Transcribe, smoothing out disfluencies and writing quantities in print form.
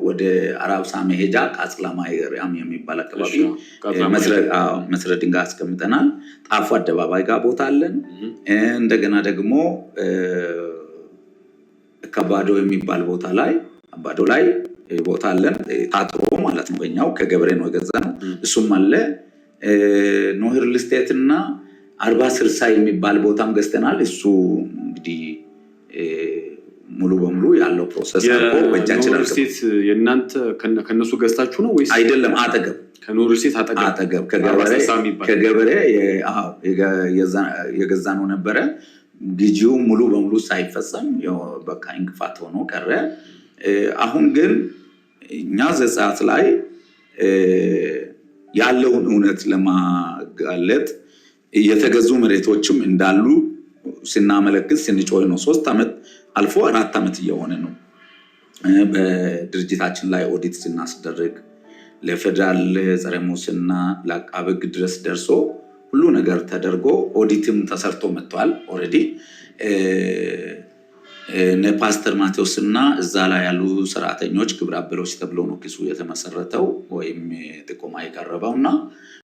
ወደ አራብሳ መሄጃ ቃጽላ ማርያም የሚባል አካባቢ መስረ ድንጋይ አስቀምጠናል። ጣፎ አደባባይ ጋር ቦታ አለን። እንደገና ደግሞ ከባዶ የሚባል ቦታ ላይ አባዶ ላይ ቦታ አለን። ታጥሮ ማለት ነው በእኛው ከገበሬ ነው የገዛነው። እሱም አለ። ኖህር ልስቴትና 40/60 የሚባል ቦታም ገዝተናል። እሱ እንግዲህ ሙሉ በሙሉ ያለው ፕሮሰስ አልቆ በእጃችን ኖህር ልስቴት የእናንተ ከነሱ ገዝታችሁ ነው ወይስ? አይደለም፣ አጠገብ ከኖህር ልስቴት አጠገብ ከገበሬ የገዛነው ነበረ። ግዢው ሙሉ በሙሉ ሳይፈጸም በቃ እንቅፋት ሆኖ ቀረ። አሁን ግን እኛ ዘጸአት ላይ ያለውን እውነት ለማጋለጥ የተገዙ መሬቶችም እንዳሉ ስናመለክት ስንጮህ ነው። 3 ዓመት አልፎ 4 ዓመት እየሆነ ነው። በድርጅታችን ላይ ኦዲት ስናስደርግ ለፌደራል ጸረ ሙስና ለአቃቤ ሕግ ድረስ ደርሶ ሁሉ ነገር ተደርጎ ኦዲትም ተሰርቶ መጥቷል። ኦሬዲ ፓስተር ማቴዎስና እዛ ላይ ያሉ ሰራተኞች ግብረ አበሮች ተብሎ ነው ክሱ የተመሰረተው ወይም ጥቆማ የቀረበውና